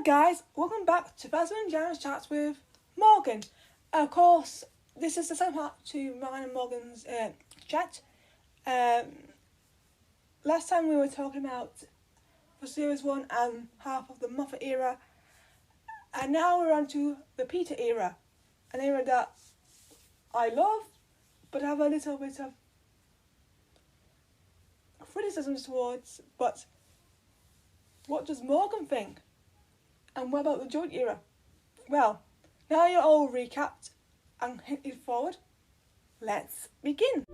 guys, welcome back to Thasmin and Djarins chats with Morgan. Of course, this is the second part to mine and Morgan's chat. Last time we were talking about the Series 1 and half of the Moffat era, and now we're on to the Peter era, an era that I love, but have a little bit of criticisms towards. But what does Morgan think? And what about the joint era? Well, now you're all recapped and hinted forward, let's begin.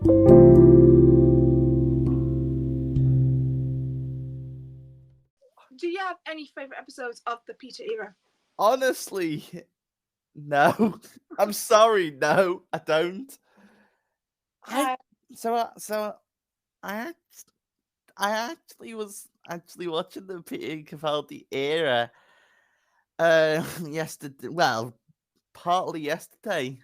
Do you have any favourite episodes of the Peter era? Honestly, no. I'm sorry, no, I don't. I I actually was watching the Peter Capaldi era yesterday. Well, partly yesterday,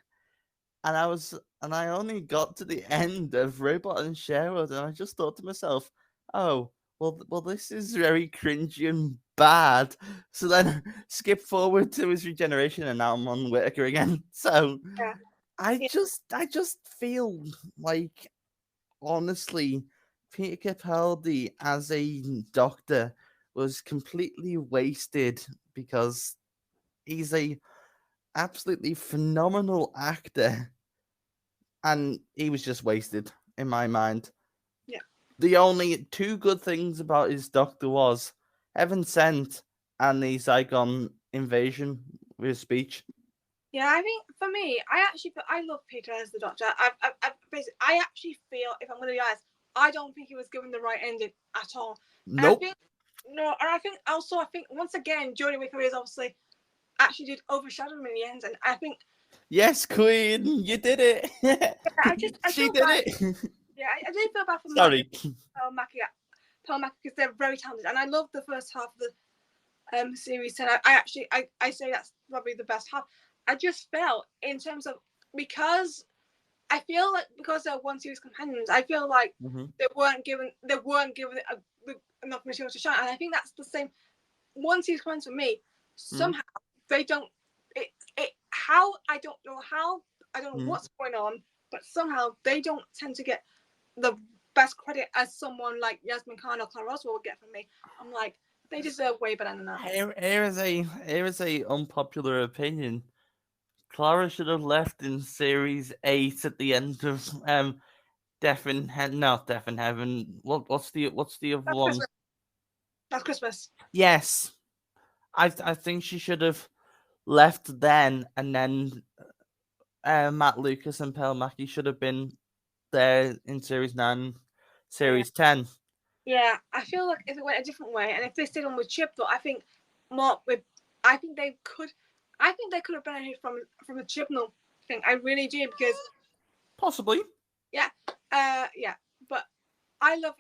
and I only got to the end of Robot and Sherwood, and I just thought to myself, oh, well, this is very cringy and bad. So then skip forward to his regeneration, and now I'm on Whittaker again. So Yeah. I just feel like, honestly, Peter Capaldi as a doctor was completely wasted because he's a absolutely phenomenal actor, and he was just wasted in my mind. Yeah. The only two good things about his doctor was Heaven Sent and the Zygon invasion with his speech. Yeah, I think for me, I love Peter as the Doctor. I actually feel, if I'm going to be honest, I don't think he was given the right ending at all. Nope. And I think once again, Jodie Whittaker obviously actually did overshadow him in the end, and I think Yes, Queen, you did it. I She feel did bad. it. Yeah, I do feel bad for Sorry. Pearl Mackie because they're very talented, and I love the first half of the series 10. I say that's probably the best half. I just felt in terms of because I feel like because they're one series companions, I feel like they weren't given enough material to shine, and I think that's the same. One series companions for me, somehow they don't. How I don't know what's going on, but somehow they don't tend to get the best credit as someone like Yasmin Khan or Clara Oswald would get from me. I'm like, they deserve way better than that. Here is a unpopular opinion. Clara should have left in series 8 at the end of Death in Heaven. Not Death in Heaven. What's the other one? That's Christmas. Yes, I think she should have left then, and then Matt Lucas and Pearl Mackie should have been there in series 9, series 10. Yeah, I feel like if it went a different way, and if they stayed on with Chip, though, I think they could have benefited from the Chibnall thing. I really do because possibly. Yeah, yeah. But I love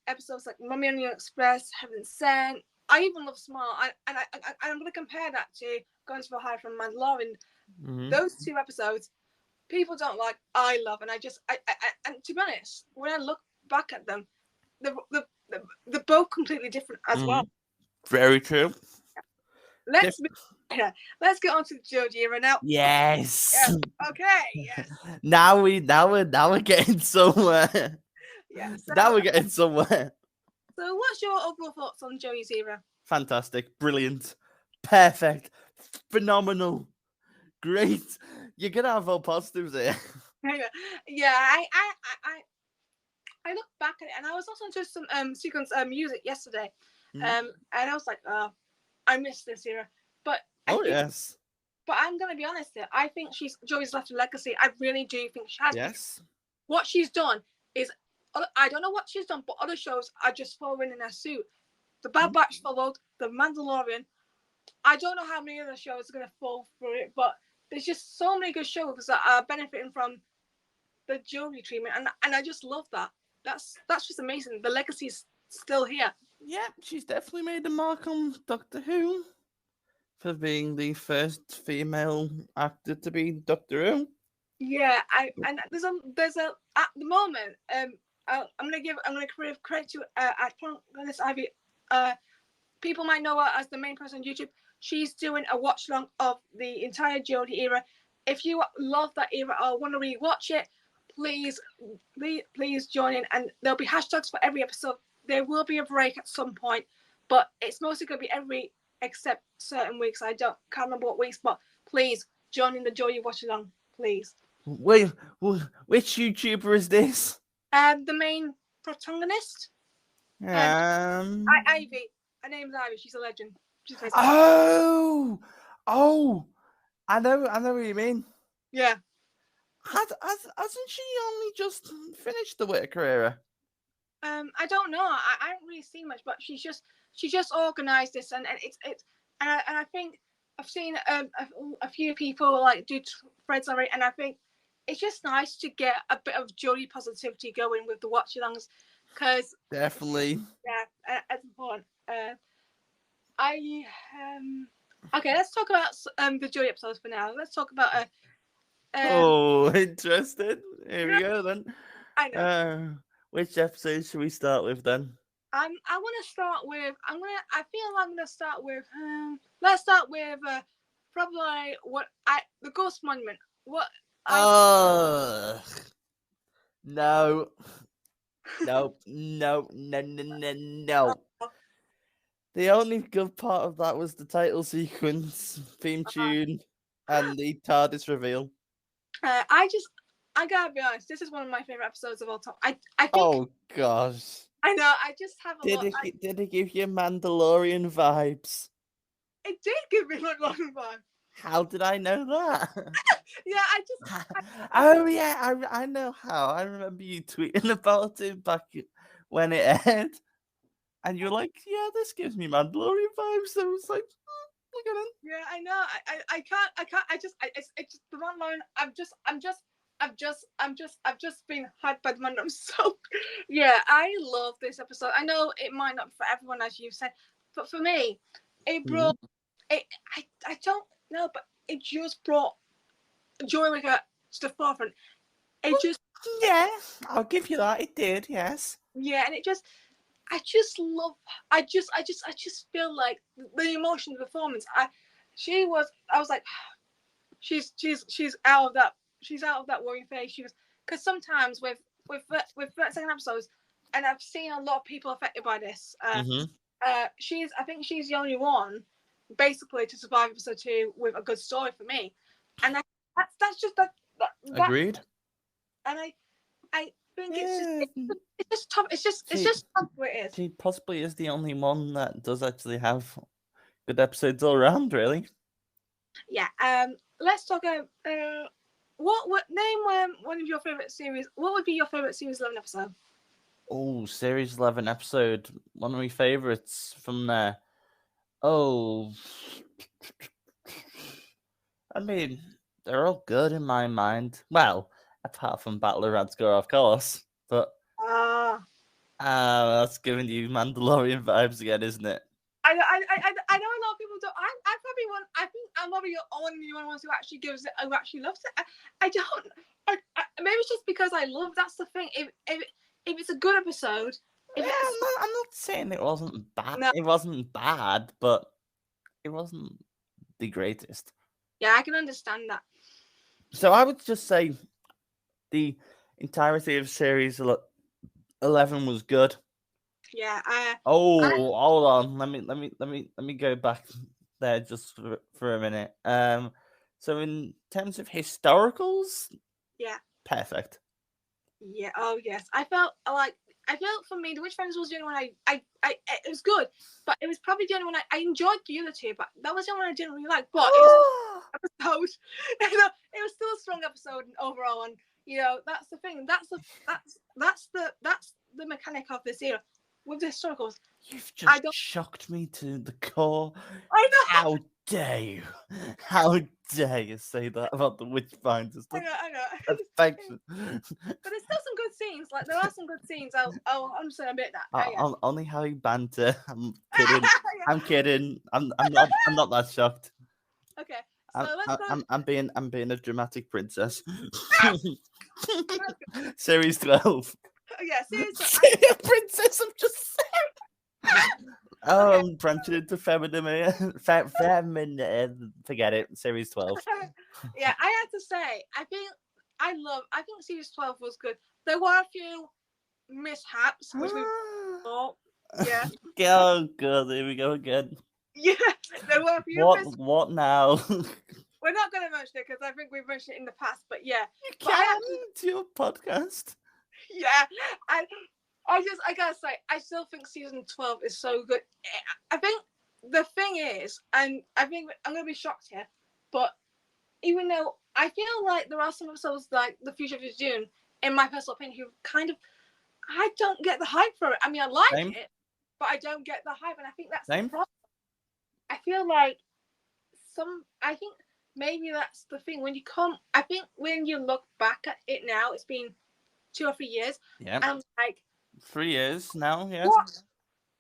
episodes like Mummy on the Express, Heaven Sent. I even love Smile, and I'm going to compare that to Guns for Hire from Mandalorian. Those two episodes, people don't like. I love, and and to be honest, when I look back at them, they're both completely different as well. Very true. Let's get on to the Jodie era now. Yes. Okay. Yes. Now we're getting somewhere. Yeah. Now we're getting somewhere. So, what's your overall thoughts on Jodie's era? Fantastic, brilliant, perfect, phenomenal, great. You're gonna have all positives here. Yeah, I look back at it, and I was also into some sequence music yesterday, and I was like, I miss this era. But yes. But I'm gonna be honest here. I think Jodie's left a legacy. I really do think she has. Yes. What she's done is, I don't know what she's done, but other shows are just following in her suit. The Bad Batch followed, The Mandalorian. I don't know how many other shows are gonna fall through it, but there's just so many good shows that are benefiting from the Jodie treatment, and I just love that. That's just amazing. The legacy is still here. Yeah, she's definitely made a mark on Doctor Who for being the first female actor to be Doctor Who. Yeah, and there's a at the moment. I'm gonna credit to Ivy. People might know her as the main person on YouTube. she's doing a watch along of the entire Jodie era. If you love that era or want to rewatch it, please join in. And there'll be hashtags for every episode. There will be a break at some point, but it's mostly going to be every except certain weeks. I can't remember what weeks, but please join in the Jodie watch along, please. Wait, which YouTuber is this? The main protagonist, Ivy. Her name's Ivy. She's a legend. She's oh, I know what you mean. Yeah. Hasn't she only just finished the Whittaker era? I don't know. I haven't really seen much, but she just organised this, and it's and I think I've seen a few people like do threads on it, and I think it's just nice to get a bit of Jodie positivity going with the watch-alongs, because definitely, yeah, it's important. Okay, let's talk about the Jodie episodes for now. Let's talk about interesting. Here we go then. I know. Which episode should we start with then? I want to start with. I feel I'm gonna start with. Let's start with probably the Ghost Monument. No. The only good part of that was the title sequence, theme tune, and the TARDIS reveal. I gotta be honest. This is one of my favorite episodes of all time. I think. Oh gosh. I know. I just have a lot. Did it give you Mandalorian vibes? It did give me Mandalorian vibes. How did I know that? Yeah, oh yeah, I know how. I remember you tweeting about it back when it aired, and you're like, "Yeah, this gives me Mandalorian vibes." So I was like, "Look at it." Yeah, I know. I can't. It's just the Mandalorian. I've just been hyped by the Mandalorian. So yeah, I love this episode. I know it might not be for everyone, as you've said, but for me, it brought it. I don't know, but it just brought Joy Wicker to the forefront. Yeah, I'll give you that. It did, yes. Yeah, and I just feel like the emotional performance. I was like, she's out of that. She's out of that worrying phase. She was, because sometimes with second episodes, and I've seen a lot of people affected by this. I think she's the only one, basically, to survive episode 2 with a good story for me, and that's just that. Agreed. And I think it's just tough. It's just tough where it is. She possibly is the only one that does actually have good episodes all around, really. Yeah. Let's talk about what name one of your favorite series. What would be your favorite series 11 episode? Oh, series 11 episode. One of my favorites from there. Oh, I mean, they're all good in my mind. Well, apart from Battle of Radskor, of course. But that's giving you Mandalorian vibes again, isn't it? I know a lot of people don't. I think I'm probably the only one who actually gives it, who actually loves it. I don't. Maybe it's just because I love. That's the thing. If it's a good episode. I'm not saying it wasn't bad. No. It wasn't bad, but it wasn't the greatest. Yeah, I can understand that. So I would just say the entirety of series 11 was good. Yeah. Hold on. Let me go back there just for a minute. So in terms of historicals, yeah, perfect. Yeah. Oh yes, I felt for me, The Witch Friends was the only one I it was good, but it was probably the only one I enjoyed the other two, but that was the only one I didn't really like. But it was episode, it was still a strong episode overall, and that's the thing. That's the mechanic of this era with the historicals. You've just shocked me to the core. I know. How dare you? How dare you say that about the Witchfinders? I know. Affection. But there's still some good scenes. Like there are some good scenes. I'm saying a bit that. Only how you banter. I'm kidding. I'm kidding. I'm not that shocked. Okay. So let's go. I'm being a dramatic princess. Series 12. Yeah, series 12. Princess, I'm just saying. Oh, Okay. I'm branching into feminine. Forget it. Series 12. Yeah, I have to say, I think series 12 was good. There were a few mishaps, which we thought, yeah. Oh, God. Here we go again. Yeah, there were a few What now? we're not going to mention it because I think we've mentioned it in the past, but yeah. You But I can. actually, It's your podcast. yeah, I, I gotta say, I still think season 12 is so good. I think the thing is, and I think I'm gonna be shocked here, but even though I feel like there are some episodes like The Future of June, in my personal opinion, who kind of, I don't get the hype for it. I mean, I like Same. it, but I don't get the hype, and I think that's the Same. problem. I feel like I think maybe that's the thing. I think when you look back at it now, it's been 2 or 3 years, Yeah. and like, 3 years now. Yeah. what,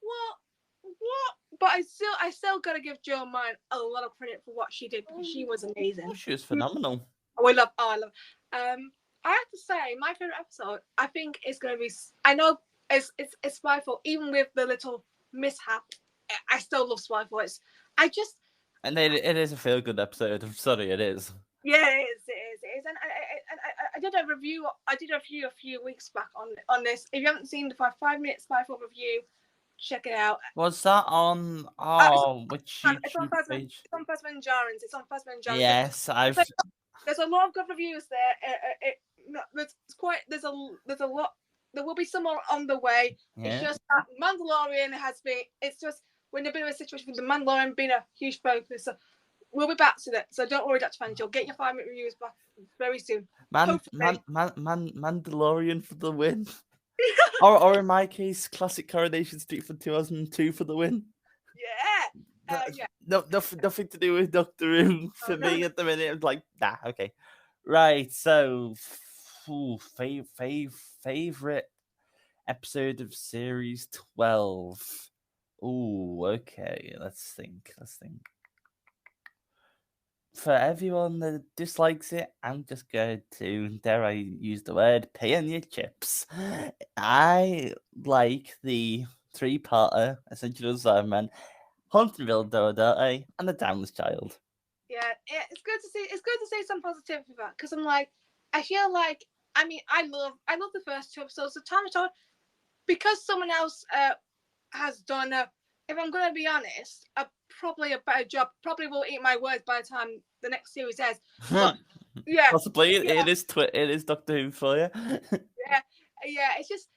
what, what? But I still gotta give Joe Mine a lot of credit for what she did because she was Oh, amazing. she was phenomenal. I love. I have to say, my favorite episode, I think, is gonna be. I know it's Spyfall, even with the little mishap. I still love Spyfall. I just, And it is a feel good episode. I'm sorry, it is. yeah, it is, and I did a review. I did a review a few weeks back on this. If you haven't seen the 5 minute Spyfall review, check it out. Was that on It's which it's on YouTube Thasmin. page? It's on Thasmin and Djarins. It's on Thasmin and Djarins. Yes, I've. There's a lot of good reviews there. There's a lot. There will be some more on the way. Yeah. It's just that Mandalorian has been. It's just we're in a bit of a situation with the Mandalorian being a huge focus. So we'll be back to that. So don't worry, Dr. Fans. You'll get your 5 minute reviews back very soon. Mandalorian for the win. or in my case, classic Coronation Street for 2002 for the win. Yeah. Yeah. Nothing to do with Doctor Who for me at the minute. I'm like, nah, okay. Right, so favorite episode of series 12. Ooh, okay. Let's think. For everyone that dislikes it, I'm just going to, dare I use the word, pay on your chips. I like the three-parter, Essential Assignment, Hunterville Dodo, and The Timeless Child. Yeah, it's good to see. It's good to see some positivity about because I'm like, I feel like, I mean, I love the first two episodes. The time I because someone else has done if I'm going to be honest, probably a better job. Probably will eat my words by the time the next series ends. But yeah, possibly yeah, it is Doctor Who for you. yeah. It's just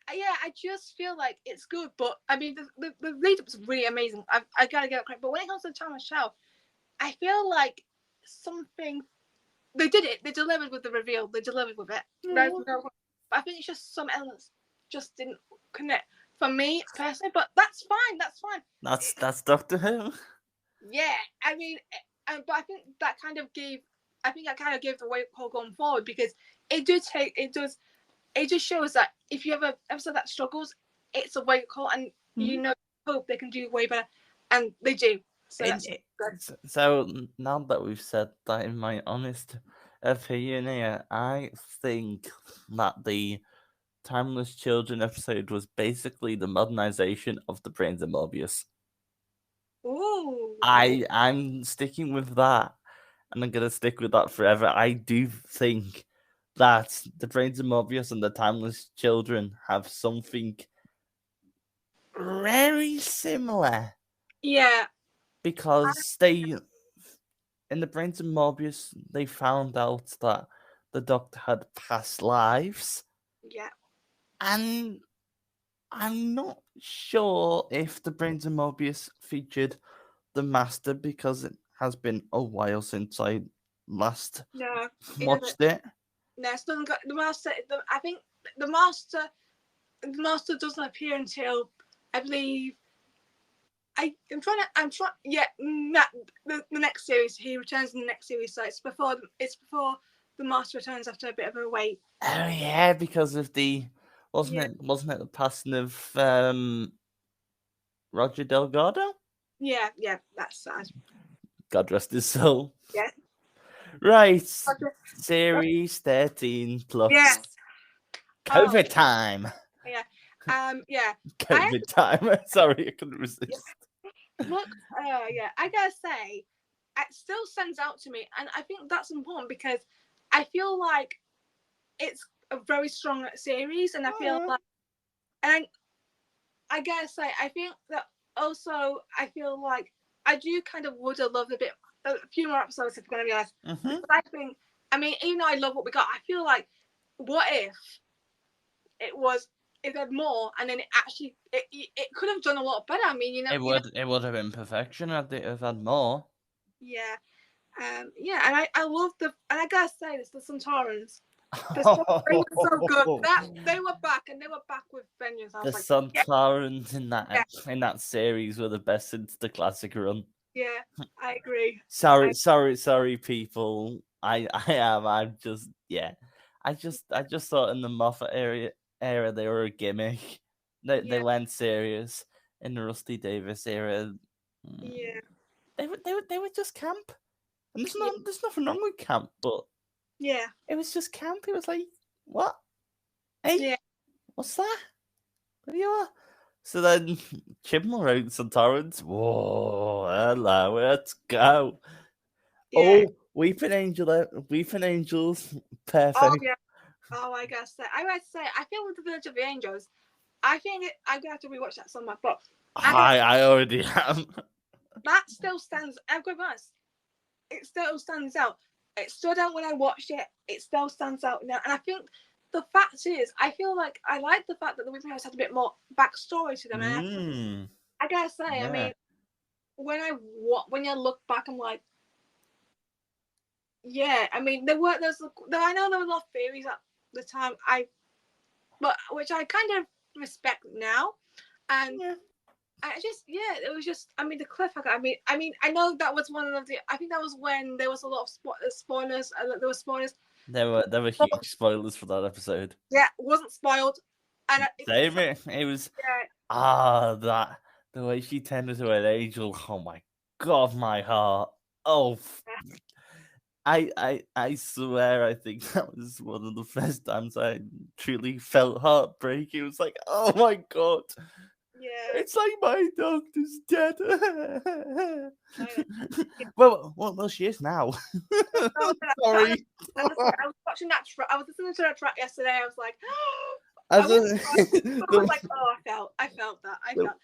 I just feel like it's good. But I mean, the lead up was really amazing. I gotta get it credit. But when it comes to the Challenge Show, I feel like something they did it. They delivered with the reveal. They delivered with it. But I think it's just some elements just didn't connect for me personally. But that's fine. That's fine. That's Doctor Who. Yeah, I mean, but I think that kind of gave. I think that kind of gave the wake call going forward because it just shows that if you have an episode that struggles, it's a wake call, and hope they can do way better, and they do. So that's good. So now that we've said that, in my honest opinion here, I think that the Timeless Children episode was basically the modernization of the Brains of Morbius. Ooh. I'm sticking with that, and I'm gonna stick with that forever. I do think that the Brains of Morbius and the Timeless Children have something very similar. Yeah. Because they, in the Brains of Morbius, they found out that the Doctor had past lives. Yeah. And I'm not sure if the Brains of Morbius featured the Master because it has been a while since I last watched it. No, it doesn't got the Master. I think the Master doesn't appear until I believe. I'm trying. Yeah, the next series. He returns in the next series, so it's before the Master returns after a bit of a wait. Oh yeah, because of the wasn't it the passing of Roger Delgado? Yeah, that's sad. God rest his soul. Yeah. Right, series 13 plus Yes. COVID time. Yeah, Yeah. I COVID time. Sorry, I couldn't resist. look. Yeah. I gotta say, it still stands out to me, and I think that's important because I feel like it's a very strong series, and I feel Oh, like, and I gotta say, I think that also I feel like I do kind of would have loved a few more episodes if I'm gonna be honest, yeah. because I think, I mean, even though I love what we got, I feel like, what if it was it had more, and then it could have done a lot better. I mean, It would have been perfection had it have had more. yeah, yeah, and I love and I gotta say this, the Centaurans, they were so good. That they were back, and they were back with vengeance. I The was like, yeah, Santarans in yeah, that series were the best since the classic run. yeah, I agree. I Sorry, people. I'm just yeah. I just thought in the Moffat era they were a gimmick. They yeah, weren't serious. In the Rusty Davis era, yeah, they were just camp. And yeah, there's nothing wrong with camp, but yeah, it was just camp. It was like, what? Hey, yeah, what's that? What are you are? So then Chibnall wrote some torrents. Whoa, hello, let's go. yeah. Oh, Weeping Angels, Oh perfect. yeah. Oh, I guess that. I would say I feel with the Village of the Angels. I think I'm gonna have to rewatch that somewhere, but I guess I already am. that still stands. I'm going to be honest. It still stands out. It stood out when I watched it. It still stands out now, and I think the fact is, I feel like I like the fact that the Weeping Angels had a bit more backstory to them, and Mm, I gotta say, I yeah. mean, when I look back, I'm like, yeah. I mean, I know there were a lot of theories at the time. But which I kind of respect now, and Yeah. I just yeah, it was just I mean the cliffhanger. I know that was one of the. I think that was when there was a lot of spoilers. There were spoilers. There were But, huge spoilers for that episode. yeah, wasn't spoiled, and Same it was yeah, that the way she turned into an angel. Oh my god, my heart. Oh, I swear, I think that was one of the first times I truly felt heartbreak. It was like, oh my god, yeah, it's like my doctor's dead. I, well, she is now. that, Sorry. I was watching that track. I was listening to that track yesterday. I was like, I As was, a, I was like, oh, I felt that. I the, felt,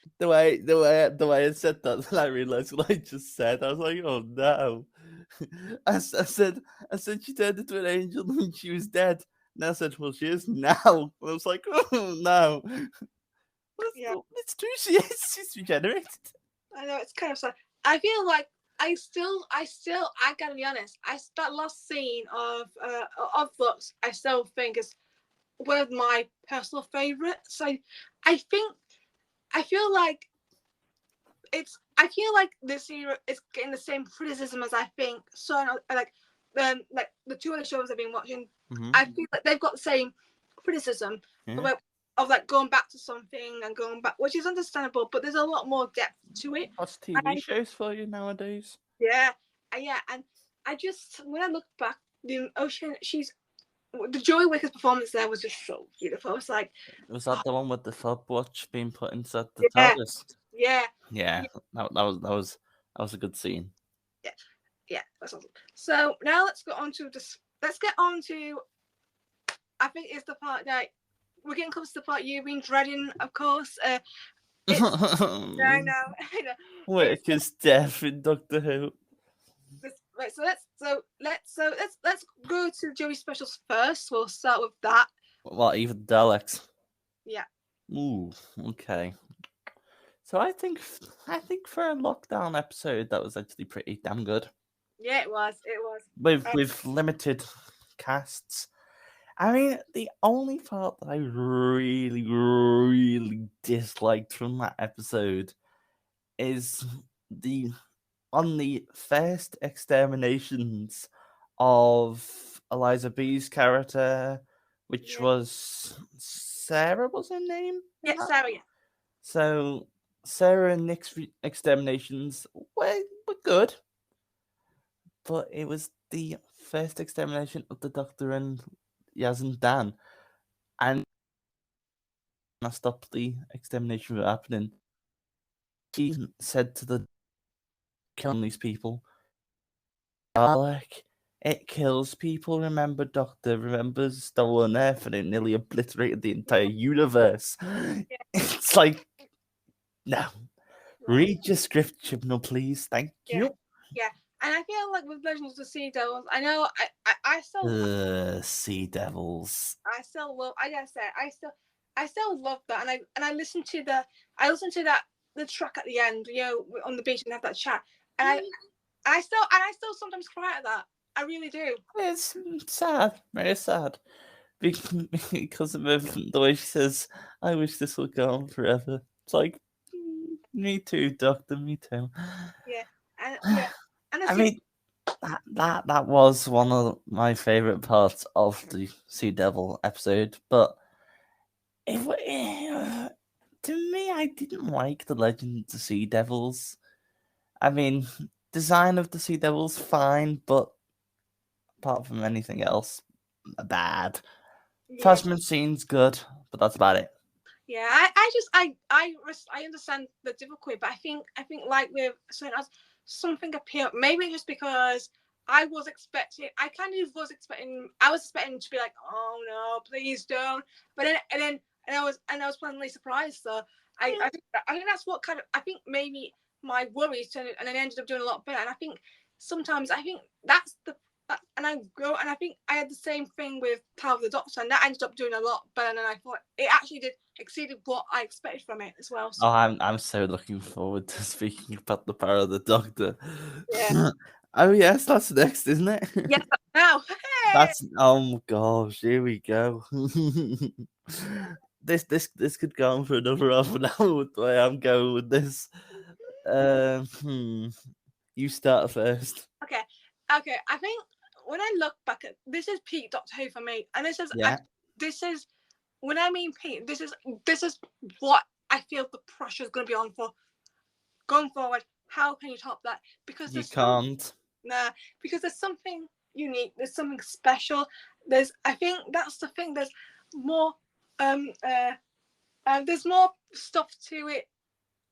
the way I said that, then I realized what I just said. I was like, oh no. I said she turned into an angel when she was dead. And I said, well, she is now. And I was like, oh no. yeah. It's true, she is. She's regenerated. I know it's kind of sad. I feel like I gotta be honest. That last scene of Flux, I still think is one of my personal favorites. I think I feel like I feel like this era is getting the same criticism as I think like the two other shows I've been watching. Mm-hmm. I feel like they've got the same criticism Yeah. about of like going back to something and going back, which is understandable, but there's a lot more depth to it. What's TV And shows for you nowadays? yeah, yeah, and I just when I look back, the Ocean, the Joy Wickers performance there was just so beautiful. It's like, Was that the one with the fob watch being put inside the yeah, TARDIS? yeah, Yeah, yeah, that was a good scene. yeah, yeah. That's awesome. So now let's go on to this. Let's get on to. I think it's the part that we're getting close to the part you've been dreading, of course. It's I know, I know. It's Whitaker's death in Doctor Who. this right. Let's go to Joey specials first. We'll start with that. What, even Daleks? Yeah, Ooh, okay. So I think for a lockdown episode that was actually pretty damn good. yeah, it was. It was. With limited casts. I mean, the only part that I really, really disliked from that episode is the on the first exterminations of Eliza B's character, which Yeah, was Sarah was her name in yeah, that. sorry. So Sarah and Nick's exterminations were good, but it was the first extermination of the Doctor and Yaz and Dan, and to stop the extermination from happening. He said to the killing these people, Dalek, it kills people. Remember, Doctor, remember Stolen Earth, and it nearly obliterated the entire universe. Yeah. It's like, no. No. Read your script, Chibnall, please. Thank Yeah. you. Yeah. And I feel like with Legends of the Sea Devils, I know I still Sea Devils. I still love. I gotta say, I still love that, and I listen to that the track at the end, on the beach and have that chat, and I still sometimes cry at that. I really do. It's sad, very sad. Because of the way she says, I wish this would go on forever. It's like, me too, Doctor, me too. Yeah, and yeah, and I I see. mean, that was one of my favourite parts of the Sea Devil episode, but to me, I didn't like the Legend of the Sea Devils. I mean, design of the Sea Devils fine, but apart from anything else, bad. Yeah, Thasmin scene's good, but that's about it. yeah. I understand the difficulty, but I think like with something else, something appeal. Maybe just because I kind of I was expecting to be like, oh no, please don't. But then and I was pleasantly surprised. So I think that's what kind of I think maybe my worries turned and then ended up doing a lot better. And I think sometimes I think that's the and I go and I think I had the same thing with Power of the Doctor, and that ended up doing a lot better than I thought. It actually did exceeded what I expected from it as well. So Oh, I'm so looking forward to speaking about the power of the Doctor. yeah, Oh yes, that's next, isn't it? yeah. Now, hey, That's oh my gosh, here we go. This could go on for another half an hour with the way I'm going with this. Um, hmm. You start first. okay, okay. I think when I look back at this is peak Doctor Who for me, and Yeah, this is when I mean peak. This is what I feel the pressure is going to be on for going forward. How can you top that? Because you there's some can't. nah, because there's something unique. There's something special. I think that's the thing. More, um, uh, there's more stuff to it.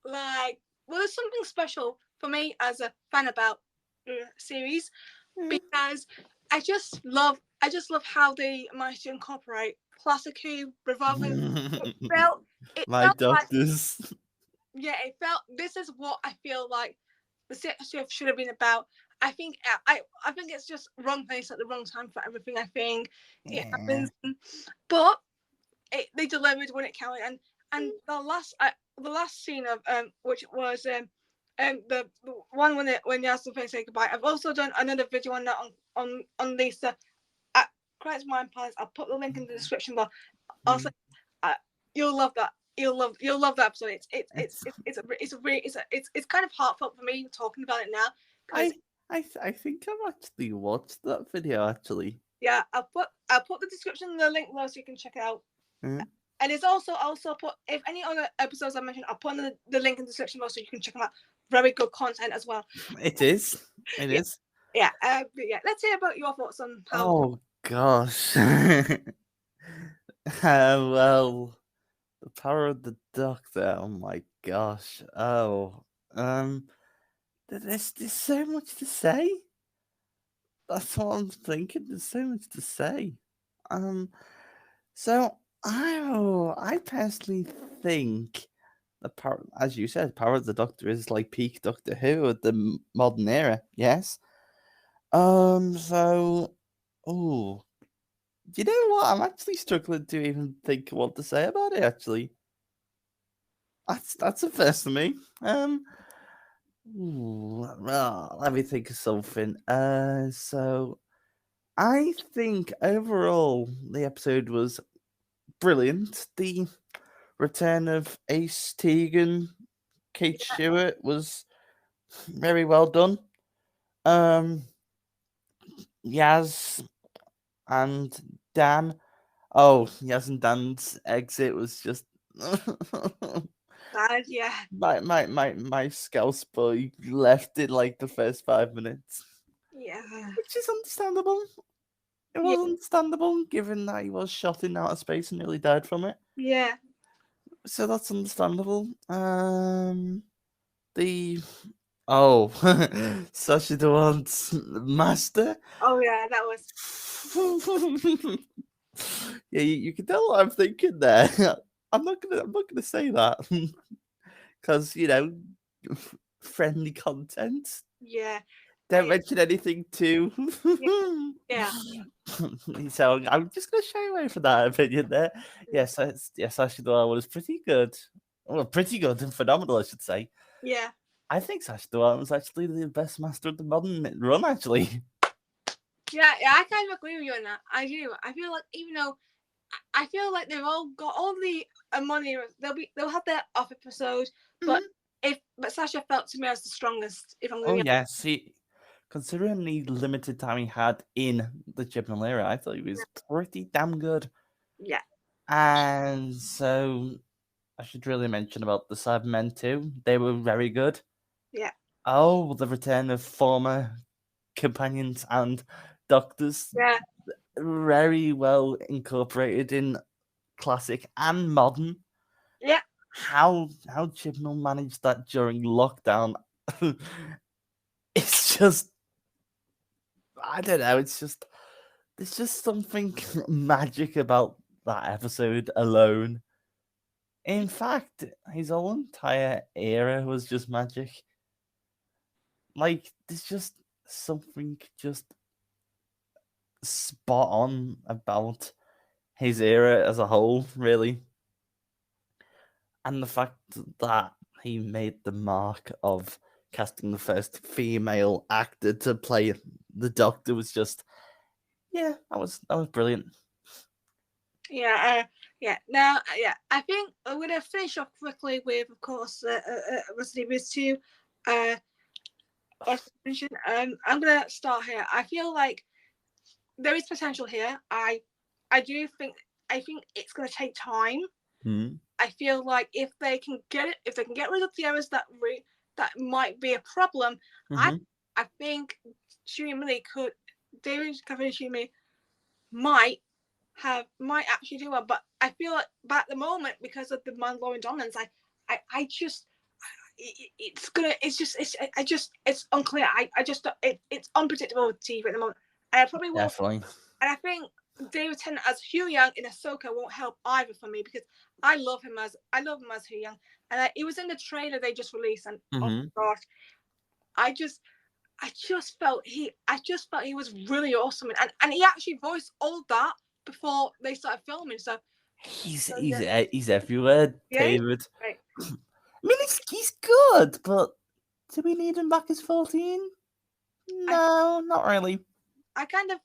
Like, well, there's something special for me as a fan about the series because I just love how they managed to incorporate classic Who revolving. It felt, it My felt like, doctors. yeah, it felt. This is what I feel like the series should have been about. I think it's just wrong place at the wrong time for everything. I think it Yeah. happens, but they delivered when it counted. And the last scene of which was the one when they asked the say goodbye. I've also done another video on that on Lisa at Christ Mind Palace. I'll put the link in the description bar. Also, uh, you'll love that. You'll love that episode. It's kind of heartfelt for me talking about it now because I I think I've actually watched that video actually. yeah, I'll put the description and the link below so you can check it out. Yeah. And it's also put if any other episodes I mentioned, I'll put in the link in the description below so you can check them out. Very good content as well. It is. It Yeah, is. yeah, but yeah. Let's hear about your thoughts on how. Oh gosh. Well, the power of the Doctor. Oh my gosh. Oh, there's so much to say. That's what I'm thinking. There's so much to say. Um, so I personally think the power, as you said, power of the Doctor is like peak Doctor Who at the modern era. Yes. So, oh, you know what? I'm actually struggling to even think what to say about it. Actually, that's a first for me. Well, let me think of something. So I think overall the episode was brilliant. The return of Ace Tegan, Kate Stewart was very well done. Um, Yaz and Dan. Oh, Yaz and Dan's exit was just Yeah, my scouse boy left in like the first 5 minutes, yeah, which is understandable. It yeah, was understandable given that he was shot in outer space and nearly died from it. yeah. So that's understandable. The oh, Sasha Dewan's master. Oh yeah, that was Yeah, you can tell what I'm thinking there. I'm not gonna say that because friendly content. yeah, Don't mention anything too. yeah, yeah, So I'm just gonna shy away from that opinion there. yeah, Yes, Sasha Dewan was pretty good. Well, pretty good and phenomenal, I should say. yeah. I think Sasha Dewan was actually the best master of the modern run, actually. Yeah, yeah, I kind of agree with you on that. I do. I feel like even though I feel like they've all got all the money, they'll have their off episode, but Mhm. but Sasha felt to me as the strongest. If I'm going Oh to be yeah, see, considering the limited time he had in the Chibnall era, I thought he was honest, pretty damn good. yeah, And so I should really mention about the Cybermen too. They were very good. yeah, Oh, the return of former companions and doctors, yeah, very well incorporated in classic and modern. yeah, How Chibnall managed that during lockdown, it's just I don't know. It's just there's just something magic about that episode alone. In fact, his whole entire era was just magic. Like there's just something just spot on about his era as a whole, really. And the fact that he made the mark of casting the first female actor to play the Doctor was just yeah, that was brilliant. yeah, yeah. Now, yeah, I think I'm going to finish off quickly with, of course, Resident Evil 2. Uh, as mentioned, I'm going to start here. I feel like there is potential here. I do think it's going to take time. Mm. I feel like if they can get rid of the errors that might be a problem, I Hmm. I think Shumi could David Kevin Shumi might might actually do well. But I feel like but at the moment because of the Mandalorian dominance, I just it's gonna it's just it's unclear. I just it's unpredictable with TV at the moment, and I probably will. Definitely. And I think David Tennant as Hugh Young in Ahsoka won't help either for me because I love him as Hugh Young, and it was in the trailer they just released, and oh Hmm. my gosh, I just I just felt he was really awesome, and he actually voiced all that before they started filming. So, He's so he's yeah, e- he's everywhere, yeah, David. right. I mean, he's good, but do we need him back as 14? I No, not really. I kind of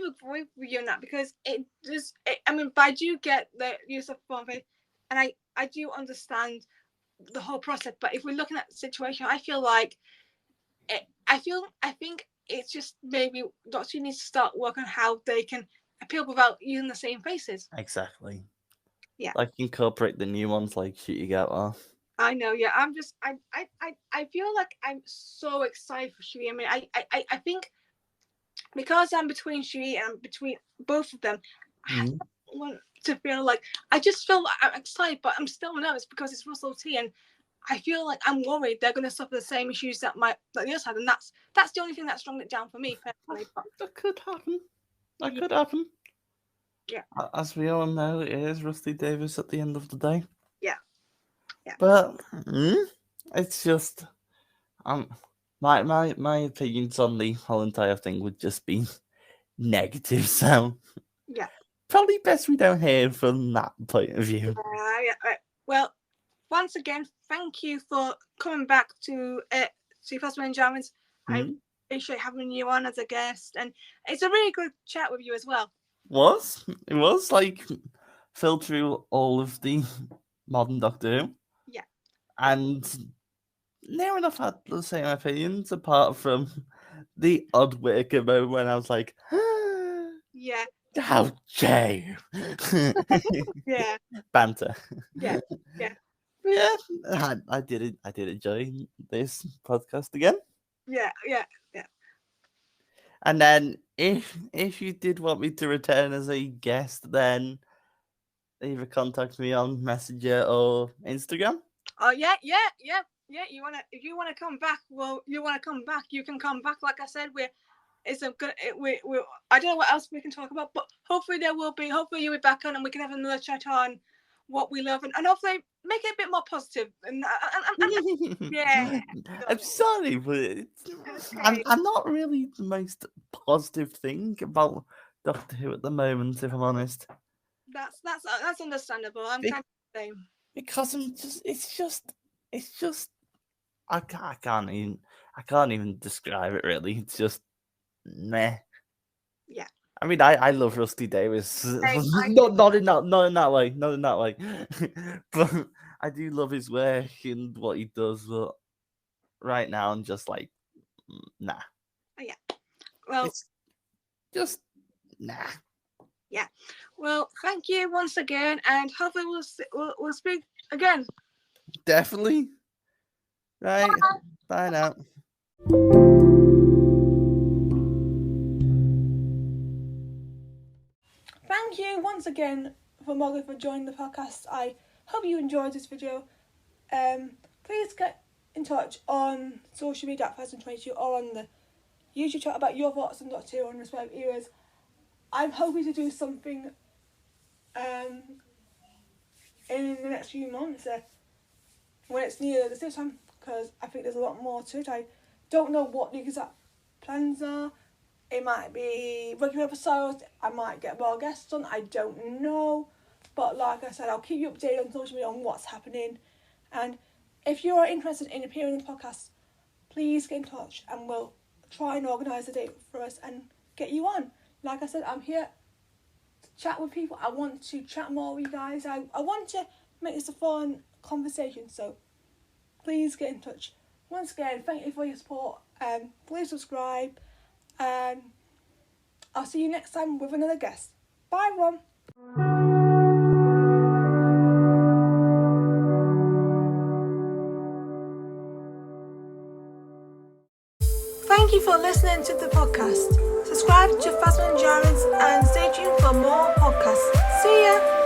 agree with you on that because I mean, but I do get the use of phone, and I do understand the whole process. But if we're looking at the situation, I feel like I think it's just maybe Doctor Who needs to start working on how they can appeal without using the same faces. Exactly. Yeah, Like incorporate the new ones like Shoot You Get Off. I know. Yeah, I'm just I feel like I'm so excited for Shui. I mean, I think because I'm between Shui and between both of them, I Mm. want to feel like I just feel like I'm excited, but I'm still nervous because it's Russell T, and I feel like I'm worried they're going to suffer the same issues that the other side, and that's the only thing that's strung it down for me personally. But That could happen. That yeah, could happen. yeah, As we all know, it is Rusty Davis at the end of the day. yeah, yeah, But it's just um my opinions on the whole entire thing would just be negative. So yeah. probably best we don't hear from that point of view. Yeah. Right. Well, once again, thank you for coming back to Thasmin and Djarins. I Hmm? appreciate having you on as a guest, and it's a really good chat with you as well. It was like filled through all of the modern Doctor Who, Yeah, yeah, and near enough had the same opinions apart from the odd Whittaker moment when I was like, yeah, how dare you? yeah, Banter. yeah, yeah, Yeah, I did enjoy this podcast again. yeah, yeah, yeah. And then if you did want me to return as a guest, then either contact me on Messenger or Instagram. Oh yeah. You wanna if you wanna come back, well, you wanna come back. You can come back. Like I said, it's a good. We I don't know what else we can talk about, but hopefully there will be. Hopefully you'll be back on, and we can have another chat on what we love, and hopefully make it a bit more positive. Yeah. I'm sorry, but Okay. I'm not really the most positive thing about Doctor Who at the moment, if I'm honest. That's understandable. I'm kind of the same. Because it's just I can't even describe it really. It's just meh. Yeah. I mean, I love Rusty Davis. I Not in that way, not in that way. But I do love his work and what he does. But right now, I'm just like, nah. Yeah. Well, It's just nah. yeah. Well, thank you once again, and hopefully we'll speak again. Definitely. Right. Bye now. Thank you once again for Morgan for joining the podcast. I hope you enjoyed this video. Please get in touch on social media at 2022 or on the YouTube chat about your thoughts on Doctor Who and respective eras. I'm hoping to do something in the next few months when it's near the same time, because I think there's a lot more to it. I don't know what the exact plans are. It might be regular episodes, I might get more guests on, I don't know. But like I said, I'll keep you updated on social media on what's happening. And if you are interested in appearing in the podcast, please get in touch and we'll try and organise a date for us and get you on. Like I said, I'm here to chat with people. I want to chat more with you guys. I want to make this a fun conversation, so please get in touch. Once again, thank you for your support. Please subscribe. I'll see you next time with another guest. Bye, everyone. Thank you for listening to the podcast. Subscribe to Thasmin and Djarins and stay tuned for more podcasts. See ya!